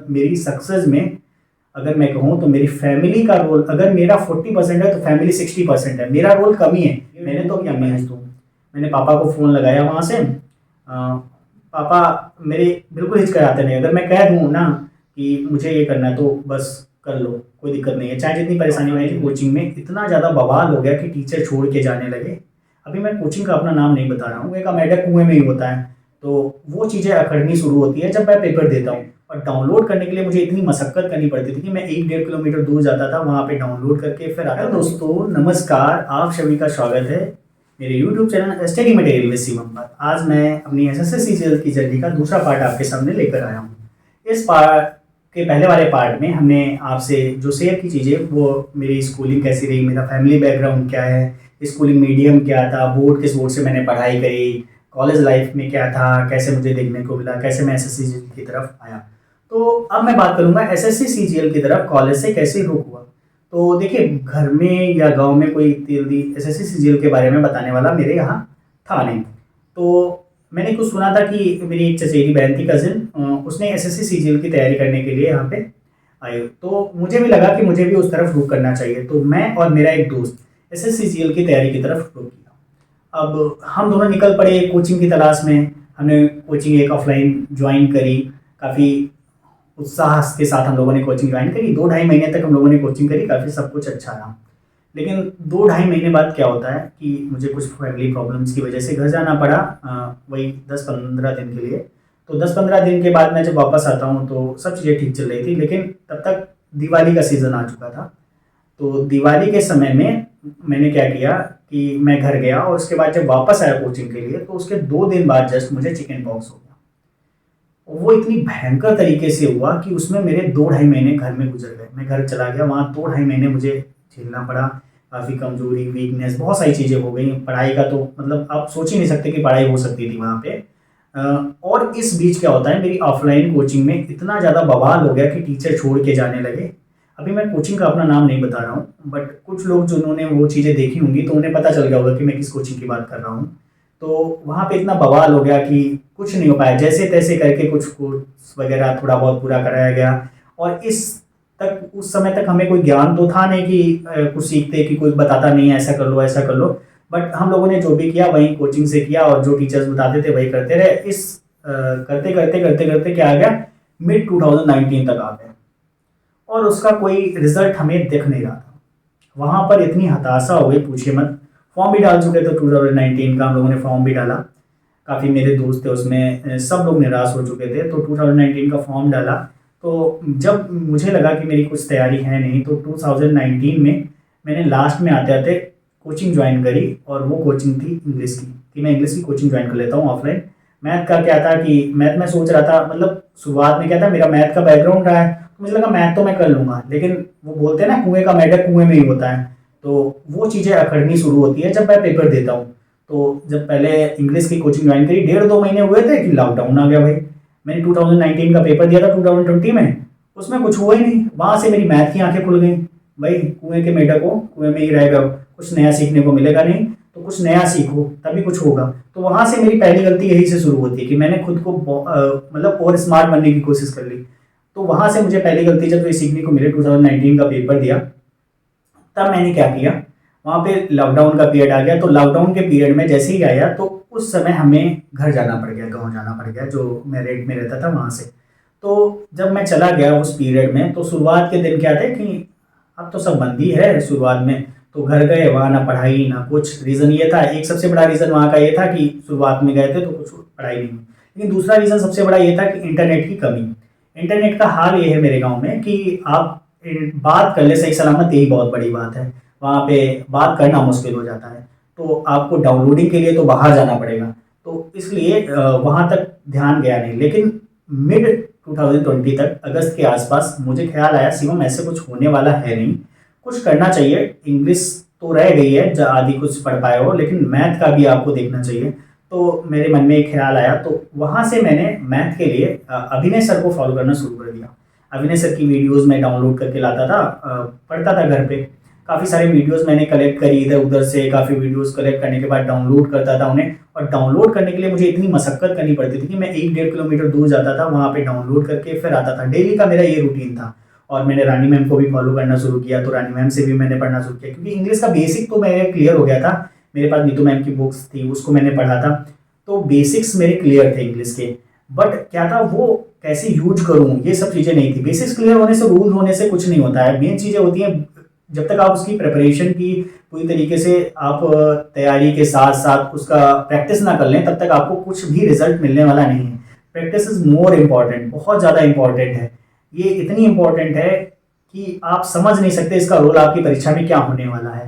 मेरी सक्सेस में अगर मैं कहूँ तो मेरी फैमिली का रोल, अगर मेरा 40% है तो फैमिली 60% है। मेरा रोल कम ही है। मैंने तो क्या मैं हूँ, मैंने पापा को फ़ोन लगाया वहाँ से। पापा मेरे बिल्कुल हिचकिचाते नहीं। अगर मैं कह दूँ ना कि मुझे ये करना है तो बस कर लो, कोई दिक्कत नहीं है। चाहे जितनी परेशानी हो। कोचिंग में इतना ज़्यादा बवाल हो गया कि टीचर छोड़ के जाने लगे। अभी मैं कोचिंग का अपना नाम नहीं बता रहा हूँ, एक मेढक कुएं में ही होता है। तो वो चीज़ें अखड़नी शुरू होती है जब मैं पेपर देता हूँ। और डाउनलोड करने के लिए मुझे इतनी मशक्कत करनी पड़ती थी कि मैं 1 डेढ़ किलोमीटर दूर जाता था, वहाँ पे डाउनलोड करके फिर आता था। दोस्तों नमस्कार, आप सभी का स्वागत है मेरे YouTube channel study material with Shivam पर। आज मैं अपनी एसएससी सीजीएल की जर्नी का दूसरा पार्ट आपके सामने लेकर आया हूँ। इस पार्ट के पहले वाले पार्ट में हमने आपसे जो शेयर की चीज़ें, वो मेरी स्कूलिंग कैसी रही, मेरा फैमिली बैकग्राउंड क्या है, स्कूलिंग मीडियम क्या था, बोर्ड किस बोर्ड से मैंने पढ़ाई करी, कॉलेज लाइफ में क्या था, कैसे मुझे देखने को मिला, कैसे मैं एसएससी की तरफ आया। तो अब मैं बात करूंगा एसएससी सीजीएल की तरफ कॉलेज से कैसे रुक हुआ। तो देखिए, घर में या गांव में कोई जल्दी एसएससी सीजीएल के बारे में बताने वाला मेरे यहाँ था नहीं। तो मैंने कुछ सुना था कि मेरी एक चचेरी बहन थी, कजिन, उसने एसएससी सीजीएल की तैयारी करने के लिए यहाँ पे आई। तो मुझे भी लगा कि मुझे भी उस तरफ रुक करना चाहिए। तो मैं और मेरा एक दोस्त एसएससी सीजीएल की तैयारी की तरफ रुक किया। अब हम दोनों निकल पड़े कोचिंग की तलाश में। हमने कोचिंग एक ऑफलाइन ज्वाइन करी। काफ़ी उत्साह के साथ हम लोगों ने कोचिंग ज्वाइन करी। 2 ढाई महीने तक हम लोगों ने कोचिंग करी, काफ़ी सब कुछ अच्छा रहा। लेकिन 2 ढाई महीने बाद क्या होता है कि मुझे कुछ फैमिली प्रॉब्लम्स की वजह से घर जाना पड़ा, वही 10-15 दिन के लिए। तो 10-15 दिन के बाद मैं जब वापस आता हूँ तो सब चीज़ें ठीक चल रही थी, लेकिन तब तक दिवाली का सीज़न आ चुका था। तो दिवाली के समय में मैंने क्या किया कि मैं घर गया, और उसके बाद जब वापस आया कोचिंग के लिए तो उसके 2 दिन बाद जस्ट मुझे चिकन पॉक्स हो गया। वो इतनी भयंकर तरीके से हुआ कि उसमें मेरे 2 ढाई महीने घर में गुजर गए। मैं घर चला गया, वहाँ 2 ढाई महीने मुझे झेलना पड़ा। काफ़ी कमजोरी, वीकनेस, बहुत सारी चीज़ें हो गई। पढ़ाई का तो मतलब आप सोच ही नहीं सकते कि पढ़ाई हो सकती थी वहाँ पे। और इस बीच क्या होता है, मेरी ऑफलाइन कोचिंग में इतना ज़्यादा बवाल हो गया कि टीचर छोड़ के जाने लगे। अभी मैं कोचिंग का अपना नाम नहीं बता रहा हूँ, बट कुछ लोग जिन्होंने वो चीज़ें देखी होंगी तो उन्हें पता चल गया होगा कि मैं किस कोचिंग की बात कर रहा हूँ। तो वहाँ पे इतना बवाल हो गया कि कुछ नहीं हो पाया। जैसे तैसे करके कुछ कोर्स वगैरह थोड़ा बहुत पूरा कराया गया। और उस समय तक हमें कोई ज्ञान तो था नहीं कि कुछ सीखते, कि कोई बताता नहीं ऐसा कर लो ऐसा कर लो। बट हम लोगों ने जो भी किया वही कोचिंग से किया, और जो टीचर्स बताते थे वही करते रहे। करते करते करते करते क्या आ गया, मिड 2019 तक आ गए, और उसका कोई रिजल्ट हमें दिख नहीं रहा था। वहाँ पर इतनी हताशा हो गई, पूछिए मत। फॉर्म भी डाल चुके थे 2019 का, हम लोगों ने फॉर्म भी डाला। काफ़ी मेरे दोस्त थे उसमें, सब लोग निराश हो चुके थे। तो 2019 का फॉर्म डाला। तो जब मुझे लगा कि मेरी कुछ तैयारी है नहीं, तो 2019 में मैंने लास्ट में आते आते कोचिंग ज्वाइन करी, और वो कोचिंग थी इंग्लिश की, कि मैं इंग्लिश की कोचिंग ज्वाइन कर लेता हूँ ऑफलाइन। मैथ का क्या था कि मैथ में सोच रहा था, मतलब शुरुआत में क्या था, मेरा मैथ का बैकग्राउंड रहा है, तो मुझे लगा मैथ तो मैं कर लूँगा। लेकिन वो बोलते हैं ना, कुएं का मेढक कुएं में ही होता है। तो वो चीज़ें अखड़नी शुरू होती है जब मैं पेपर देता हूँ। तो जब पहले इंग्लिश की कोचिंग ज्वाइन करी, 1.5-2 महीने हुए थे कि लॉकडाउन आ गया भाई। मैंने 2019 का पेपर दिया था 2020 में, उसमें कुछ हुआ ही नहीं। वहाँ से मेरी मैथ की आंखें खुल गई। भाई कुएं के मेढक हो, कुएं में ही रह गए, कुछ नया सीखने को मिलेगा नहीं, तो कुछ नया सीखो तभी कुछ होगा। तो वहाँ से मेरी पहली गलती यही से शुरू होती है कि मैंने खुद को मतलब और स्मार्ट बनने की कोशिश कर ली। तो वहाँ से मुझे पहली गलती जब ये सीखने को मिले, 2019 का पेपर दिया, तब मैंने क्या किया, वहाँ पे लॉकडाउन का पीरियड आ गया। तो लॉकडाउन के पीरियड में जैसे ही आया, तो उस समय हमें घर जाना पड़ गया, गाँव जाना पड़ गया, जो मैं रेंट में रहता था वहाँ से। तो जब मैं चला गया उस पीरियड में, तो शुरुआत के दिन क्या थे कि अब तो सब बंद ही है शुरुआत में। तो घर गए, वहाँ ना पढ़ाई ना कुछ। रीज़न ये था, एक सबसे बड़ा रीज़न वहाँ का ये था कि शुरुआत में गए थे तो कुछ पढ़ाई नहीं हुई। लेकिन दूसरा रीज़न सबसे बड़ा ये था कि इंटरनेट की कमी। इंटरनेट का हाल ये है मेरे गांव में कि आप बात कर ले सही सलामत, यही बहुत बड़ी बात है। वहाँ पे बात करना मुश्किल हो जाता है। तो आपको डाउनलोडिंग के लिए तो बाहर जाना पड़ेगा। तो इसलिए वहाँ तक ध्यान गया नहीं। लेकिन मिड 2020 तक, अगस्त के आसपास, मुझे ख्याल आया शिवम ऐसे कुछ होने वाला है नहीं, कुछ करना चाहिए। इंग्लिश तो रह गई है, आदि कुछ पढ़ पाए हो, लेकिन मैथ का भी आपको देखना चाहिए। तो मेरे मन में एक ख्याल आया, तो वहाँ से मैंने मैथ के लिए अभिनय सर को फॉलो करना शुरू कर दिया। अभिनय सर की वीडियोस मैं डाउनलोड करके लाता था, पढ़ता था घर पे। काफ़ी सारे वीडियोस मैंने कलेक्ट करी इधर उधर से, काफ़ी वीडियोस कलेक्ट करने के बाद डाउनलोड करता था उन्हें, और डाउनलोड करने के लिए मुझे इतनी मशक्कत करनी पड़ती थी कि मैं 1-1.5 किलोमीटर दूर जाता था, वहाँ पे डाउनलोड करके फिर आता था। डेली का मेरा ये रूटीन था। और मैंने रानी मैम को भी फॉलो करना शुरू किया, तो रानी मैम से भी मैंने पढ़ना शुरू किया, क्योंकि इंग्लिश का बेसिक तो मेरे क्लियर हो गया था। मेरे पास नीतू मैम की बुक्स थी, उसको मैंने पढ़ा था, तो बेसिक्स मेरे क्लियर थे इंग्लिश के। बट क्या था, वो कैसे यूज करूँ ये सब चीज़ें नहीं थी। बेसिक्स क्लियर होने से, रूल होने से कुछ नहीं होता है। मेन चीज़ें होती हैं जब तक आप उसकी प्रिपरेशन की पूरी तरीके से आप तैयारी के साथ साथ उसका प्रैक्टिस ना कर लें, तब तक आपको कुछ भी रिजल्ट मिलने वाला नहीं है। प्रैक्टिस इज मोर इम्पॉर्टेंट, बहुत ज़्यादा इम्पॉर्टेंट है। ये इतनी इम्पॉर्टेंट है कि आप समझ नहीं सकते इसका रोल आपकी परीक्षा में क्या होने वाला है।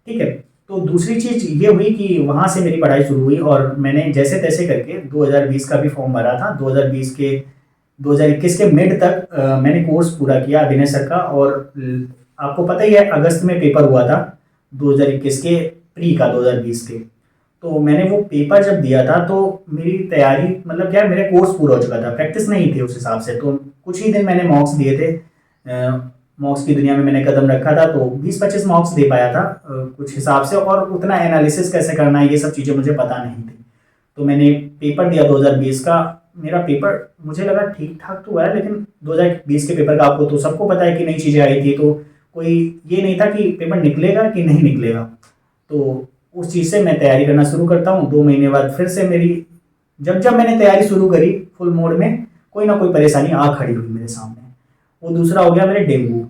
ठीक है, तो दूसरी चीज़ ये हुई कि वहाँ से मेरी पढ़ाई शुरू हुई, और मैंने जैसे तैसे करके 2020 का भी फॉर्म भरा था। 2021 के मिड तक मैंने कोर्स पूरा किया अभिनय सर का। और आपको पता ही है, अगस्त में पेपर हुआ था 2021 के, प्री का 2020 के। तो मैंने वो पेपर जब दिया था तो मेरी तैयारी, मतलब क्या, मेरा कोर्स पूरा हो चुका था, प्रैक्टिस नहीं थी उस हिसाब से। तो कुछ ही दिन मैंने मॉक्स दिए थे, मॉक्स की दुनिया में मैंने कदम रखा था, तो 20-25 मॉक्स दे पाया था कुछ हिसाब से। और उतना एनालिसिस कैसे करना है ये सब चीज़ें मुझे पता नहीं थी। तो मैंने पेपर दिया 2020 का। मेरा पेपर मुझे लगा ठीक ठाक तो हुआ है, लेकिन 2020 के पेपर का आपको तो सबको पता है कि नई चीज़ें आई थी, तो कोई ये नहीं था कि पेपर निकलेगा कि नहीं निकलेगा। तो उस चीज़ से मैं तैयारी करना शुरू करता हूँ। 2 महीने बाद फिर से मेरी, जब मैंने तैयारी शुरू करी फुल मोड में, कोई ना कोई परेशानी आ खड़ी हुई मेरे सामने। वो दूसरा हो गया मेरे डेंगू।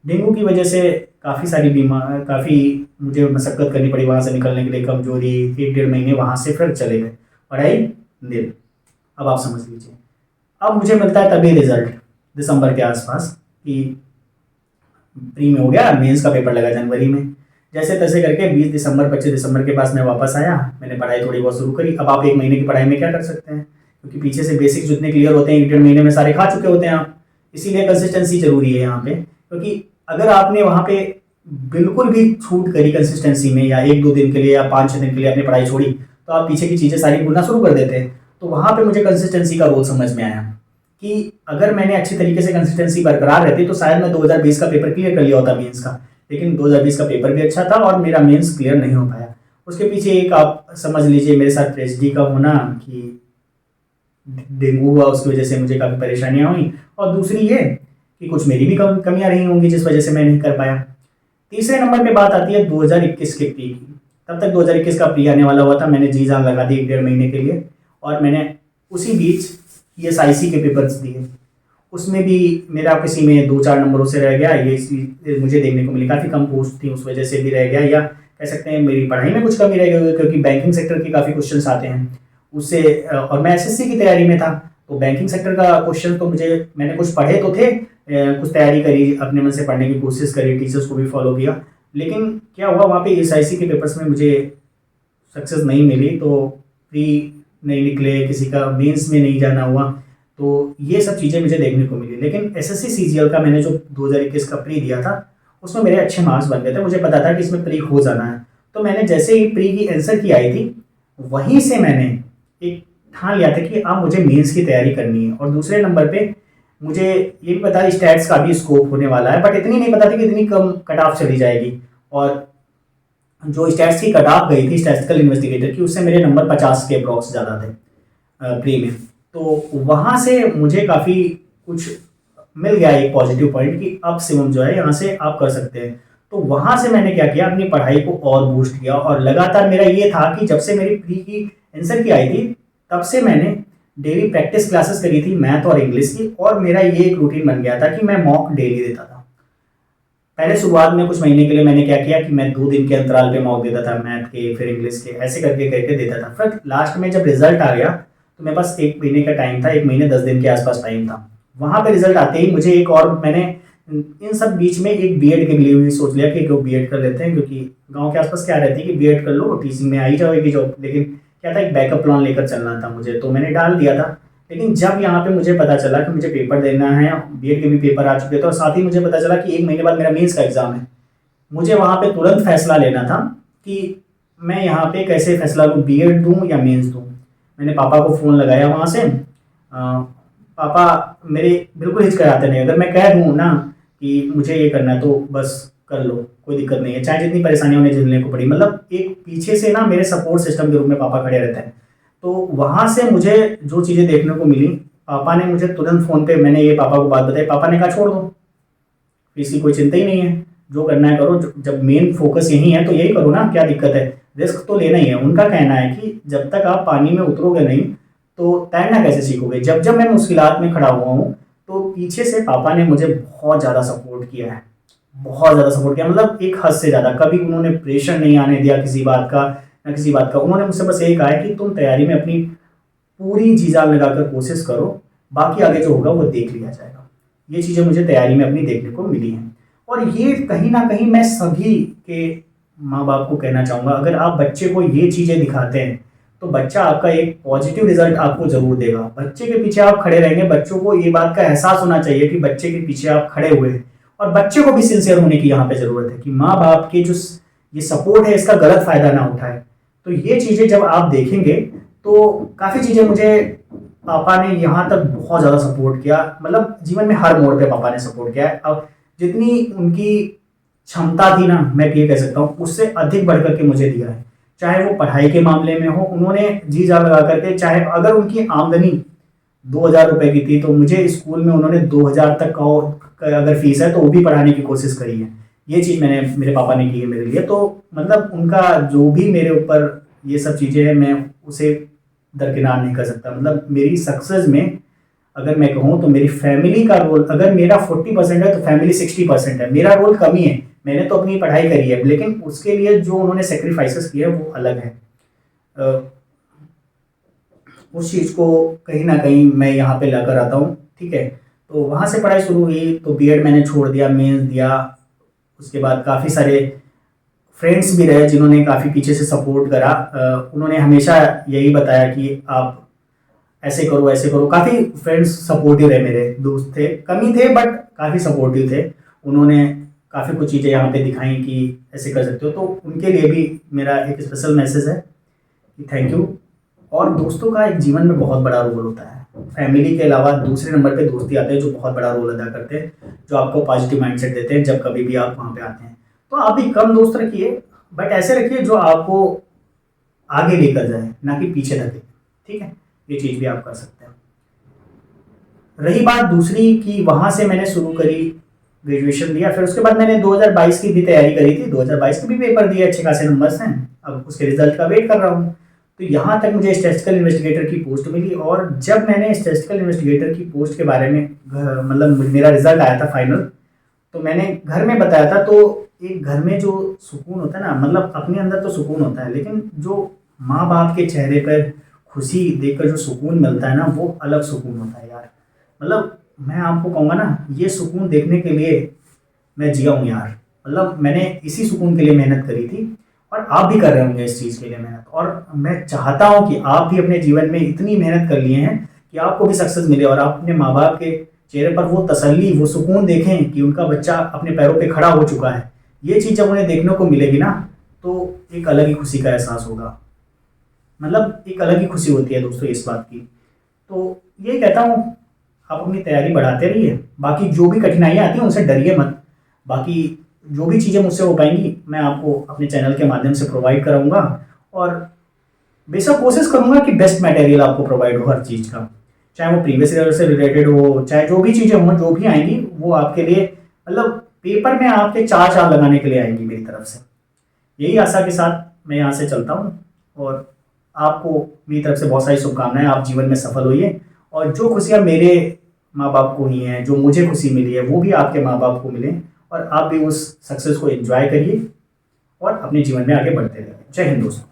डेंगू की वजह से काफ़ी मुझे मशक्कत करनी पड़ी वहाँ से निकलने के लिए, कमजोरी, 1-1.5 महीने वहाँ से फिर चले गए, पढ़ाई निल। अब आप समझ लीजिए, अब मुझे मिलता है तभी रिजल्ट दिसंबर के आसपास कि प्री में हो गया, मेंस का पेपर लगा जनवरी में। जैसे तैसे करके 20 दिसंबर 25 दिसंबर के पास मैं वापस आया, मैंने पढ़ाई थोड़ी बहुत शुरू करी। अब आप 1 महीने की पढ़ाई में क्या कर सकते हैं, क्योंकि पीछे से बेसिक्स जितने क्लियर होते हैं 1-1.5 महीने में सारे खा चुके होते हैं आप। इसीलिए कंसिस्टेंसी जरूरी है यहाँ पे, क्योंकि अगर आपने वहाँ पे बिल्कुल भी छूट करी कंसिस्टेंसी में, या 1-2 दिन के लिए या 5-6 दिन के लिए अपनी पढ़ाई छोड़ी, तो आप पीछे की चीज़ें सारी भूलना शुरू कर देते हैं। तो वहाँ पे मुझे कंसिस्टेंसी का रोल समझ में आया कि अगर मैंने अच्छी तरीके से कंसिस्टेंसी बरकरार रहती तो शायद मैं 2020 का पेपर क्लियर कर लिया होता मेंस का। लेकिन 2020 का पेपर भी अच्छा था और मेरा मेंस क्लियर नहीं हो पाया। उसके पीछे एक, आप समझ लीजिए, मेरे साथ ट्रेजेडी का होना कि डेंगू हुआ, उसकी वजह से मुझे काफ़ी परेशानियाँ हुई। और दूसरी ये कि कुछ मेरी भी कमियाँ रही होंगी जिस वजह से मैं नहीं कर पाया। तीसरे नंबर पे बात आती है 2021 के प्री की। तब तक 2021 का प्री आने वाला हुआ था, मैंने जी जान लगा दी 1-1.5 महीने के लिए। और मैंने उसी बीच ESIC के पेपर्स दिए, उसमें भी मेरा किसी में 2-4 नंबरों से रह गया। ये मुझे देखने को मिली, काफ़ी कम पोस्ट थी, उस वजह से भी रह गया, या कह सकते हैं मेरी पढ़ाई में कुछ कमी रह गई, क्योंकि बैंकिंग सेक्टर के काफ़ी क्वेश्चंस आते हैं उससे। और मैं SSC की तैयारी में था, तो बैंकिंग सेक्टर का क्वेश्चन तो मैंने कुछ पढ़े तो थे, कुछ तैयारी करी, अपने मन से पढ़ने की कोशिश करी, टीचर्स को भी फॉलो किया। लेकिन क्या हुआ, वहाँ पे ESIC के पेपर्स में मुझे सक्सेस नहीं मिली, तो प्री नहीं निकले, किसी का मेंस में नहीं जाना हुआ। तो ये सब चीज़ें मुझे देखने को मिली। लेकिन SSC CGL का मैंने जो 2021 का प्री दिया था, उसमें मेरे अच्छे मार्क्स बन गए थे। मुझे पता था कि इसमें प्री हो जाना है। तो मैंने जैसे ही प्री की आंसर की आई थी, वहीं से मैंने एक ठान लिया था कि अब मुझे मेंस की तैयारी करनी है। और दूसरे नंबर पे मुझे ये भी पता स्टैट्स का भी स्कोप होने वाला है, बट इतनी नहीं पता थी कि इतनी कम कट ऑफ चली जाएगी। और जो स्टैट्स की कट ऑफ गई थी स्टैटिस्टिकल इन्वेस्टिगेटर की, उससे मेरे नंबर 50 के अप्रॉक्स ज़्यादा थे प्री में। तो वहाँ से मुझे काफ़ी कुछ मिल गया, एक पॉजिटिव पॉइंट कि अब शिवम जो है यहाँ से आप कर सकते हैं। तो वहाँ से मैंने क्या किया, अपनी पढ़ाई को और बूस्ट किया। और लगातार मेरा ये था कि जब से मेरी प्री की आंसर की आई थी, तब से मैंने डेली प्रैक्टिस क्लासेस करी थी मैथ और इंग्लिश की। और मेरा ये एक रूटीन बन गया था कि मैं मॉक डेली देता था। पहले शुरुआत में कुछ महीने के लिए मैंने क्या किया कि मैं 2 दिन के अंतराल पे मॉक देता था, मैथ के फिर इंग्लिश के, ऐसे करके करके देता था। फिर लास्ट में जब रिजल्ट आ गया तो मेरे पास 1 महीने का टाइम था, 1 महीने 10 दिन के आसपास टाइम था। वहाँ पे रिजल्ट आते ही मुझे एक और, मैंने इन सब बीच में एक बीएड के लिए भी सोच लिया कि लोग बीएड कर लेते हैं, क्योंकि गाँव के आसपास क्या रहती है कि बीएड कर लो, टीचिंग में आ ही जाएगी जॉब। लेकिन क्या था, एक बैकअप प्लान लेकर चलना था मुझे, तो मैंने डाल दिया था। लेकिन जब यहाँ पे मुझे पता चला कि मुझे पेपर देना है, बीएड के भी पेपर आ चुके थे, और साथ ही मुझे पता चला कि 1 महीने बाद मेरा मेंस का एग्जाम है, मुझे वहाँ पे तुरंत फैसला लेना था कि मैं यहाँ पे कैसे फैसला लूँ, बीएड दूँ या मेंस दूँ। मैंने पापा को फ़ोन लगाया वहाँ से। पापा मेरे बिल्कुल हिचकिचाते नहीं, अगर मैं कह दूँ ना कि मुझे ये करना है, तो बस कर लो, कोई दिक्कत नहीं है, चाहे जितनी परेशानियां उन्हें झेलने को पड़ी, मतलब एक पीछे से ना मेरे सपोर्ट सिस्टम के रूप में पापा खड़े रहते हैं। तो वहाँ से मुझे जो चीज़ें देखने को मिली, पापा ने मुझे तुरंत फ़ोन पे, मैंने ये पापा को बात बताई, पापा ने कहा छोड़ दो, इसकी कोई चिंता ही नहीं है, जो करना है करो, जब मेन फोकस यही है तो यही करो ना, क्या दिक्कत है, रिस्क तो लेना ही है। उनका कहना है कि जब तक आप पानी में उतरोगे नहीं तो तैरना कैसे सीखोगे। जब जब मैं मुश्किलात में खड़ा हुआ हूँ तो पीछे से पापा ने मुझे बहुत ज़्यादा सपोर्ट किया है, बहुत ज़्यादा सपोर्ट किया, मतलब एक हद से ज़्यादा। कभी उन्होंने प्रेशर नहीं आने दिया किसी बात का, ना किसी बात का। उन्होंने मुझसे बस यही कहा है कि तुम तैयारी में अपनी पूरी जी जान लगाकर कोशिश करो, बाकी आगे जो होगा वो देख लिया जाएगा। ये चीज़ें मुझे तैयारी में अपनी देखने को मिली हैं, और ये कहीं ना कहीं मैं सभी के माँ बाप को कहना चाहूँगा, अगर आप बच्चे को ये चीज़ें दिखाते हैं तो बच्चा आपका एक पॉजिटिव रिजल्ट आपको ज़रूर देगा। बच्चे के पीछे आप खड़े रहेंगे, बच्चों को ये बात का एहसास होना चाहिए कि बच्चे के पीछे आप खड़े हुए हैं, और बच्चे को भी सिंसियर होने की यहाँ पे ज़रूरत है कि माँ बाप की जो ये सपोर्ट है इसका गलत फ़ायदा ना उठाए। तो ये चीज़ें जब आप देखेंगे तो काफ़ी चीज़ें मुझे पापा ने यहाँ तक बहुत ज़्यादा सपोर्ट किया, मतलब जीवन में हर मोड़ पे पापा ने सपोर्ट किया है। अब जितनी उनकी क्षमता थी ना, मैं ये कह सकता हूँ उससे अधिक बढ़ करके मुझे दिया है। चाहे वो पढ़ाई के मामले में हो, उन्होंने जी जान लगा करके, चाहे अगर उनकी आमदनी 2,000 रुपए की थी तो मुझे स्कूल में उन्होंने 2,000 तक का अगर फीस है तो वो भी पढ़ाने की कोशिश करी है। ये चीज़ मैंने मेरे पापा ने की है मेरे लिए। तो मतलब उनका जो भी मेरे ऊपर ये सब चीज़ें हैं, मैं उसे दरकिनार नहीं कर सकता। मतलब मेरी सक्सेस में अगर मैं कहूँ तो मेरी फैमिली का रोल, अगर मेरा 40% है तो फैमिली 60% है। मेरा रोल कम ही है, मैंने तो अपनी पढ़ाई करी है, लेकिन उसके लिए जो उन्होंने सेक्रीफाइसेस किए वो अलग है। उस चीज़ को कहीं ना कहीं मैं यहाँ पे लाकर आता हूँ, ठीक है। तो वहाँ से पढ़ाई शुरू हुई, तो बीएड मैंने छोड़ दिया, मेंस दिया। उसके बाद काफ़ी सारे फ्रेंड्स भी रहे जिन्होंने काफ़ी पीछे से सपोर्ट करा। उन्होंने हमेशा यही बताया कि आप ऐसे करो ऐसे करो। काफ़ी फ्रेंड्स सपोर्टिव रहे, मेरे दोस्त थे, कम ही थे बट काफ़ी सपोर्टिव थे। उन्होंने काफ़ी कुछ चीज़ें यहाँ पे दिखाई कि ऐसे कर सकते हो, तो उनके लिए भी मेरा एक स्पेशल मैसेज है कि थैंक यू। और दोस्तों का एक जीवन में बहुत बड़ा रोल होता है, फैमिली के अलावा दूसरे नंबर पे दोस्ती आते हैं जो बहुत बड़ा रोल अदा करते हैं, जो आपको पॉजिटिव माइंडसेट देते हैं जब कभी भी आप वहाँ पे आते हैं। तो आप भी कम दोस्त रखिए, बट ऐसे रखिए जो आपको आगे लेकर जाए, ना कि पीछे धके, ठीक है। ये चीज़ भी आप कर सकते हैं। रही बात दूसरी की, वहाँ से मैंने शुरू करी, ग्रेजुएशन दिया, फिर उसके बाद मैंने 2022 की भी तैयारी करी थी, 2022 के भी पेपर दिए, अच्छे खासे नंबर्स हैं, अब उसके रिजल्ट का वेट कर रहा हूँ। तो यहाँ तक मुझे स्टैटिस्टिकल इन्वेस्टिगेटर की पोस्ट मिली, और जब मैंने स्टैटिस्टिकल इन्वेस्टिगेटर की पोस्ट के बारे में मतलब मेरा रिजल्ट आया था फाइनल, तो मैंने घर में बताया था। तो एक घर में जो सुकून होता है ना, मतलब अपने अंदर तो सुकून होता है, लेकिन जो माँ बाप के चेहरे पर खुशी देखकर जो सुकून मिलता है ना, वो अलग सुकून होता है यार। मतलब मैं आपको कहूँगा ना, ये सुकून देखने के लिए मैं जिया हूँ यार। मतलब मैंने इसी सुकून के लिए मेहनत करी थी, और आप भी कर रहे होंगे इस चीज़ के लिए मेहनत। और मैं चाहता हूँ कि आप भी अपने जीवन में इतनी मेहनत कर लिए हैं कि आपको भी सक्सेस मिले, और आप अपने माँ बाप के चेहरे पर वो तसल्ली, वो सुकून देखें कि उनका बच्चा अपने पैरों पे खड़ा हो चुका है। ये चीज़ जब उन्हें देखने को मिलेगी ना, तो एक अलग ही खुशी का एहसास होगा। मतलब एक अलग ही खुशी होती है दोस्तों इस बात की। तो ये कहता हूँ, आप अपनी तैयारी बढ़ाते रहिए, बाकी जो भी कठिनाइयाँ आती हैं उनसे डरिए मत। बाकी जो भी चीज़ें मुझसे हो पाएंगी मैं आपको अपने चैनल के माध्यम से प्रोवाइड कराऊंगा, और बेशक कोशिश करूंगा कि बेस्ट मटेरियल आपको प्रोवाइड हो हर चीज़ का, चाहे वो प्रीवियस ईयर से रिलेटेड हो, चाहे जो भी चीज़ें हों, जो भी आएंगी वो आपके लिए, मतलब पेपर में आपके चार चांद लगाने के लिए आएंगी मेरी तरफ से। यही आशा के साथ मैं यहाँ से चलता हूँ, और आपको मेरी तरफ से बहुत सारी शुभकामनाएं। आप जीवन में सफल होइए, और जो खुशियाँ मेरे माँ बाप को हुई हैं, जो मुझे खुशी मिली है, वो भी आपके माँ बाप को मिले, और आप भी उस सक्सेस को एंजॉय करिए और अपने जीवन में आगे बढ़ते रहिए। जय हिंद दोस्तों।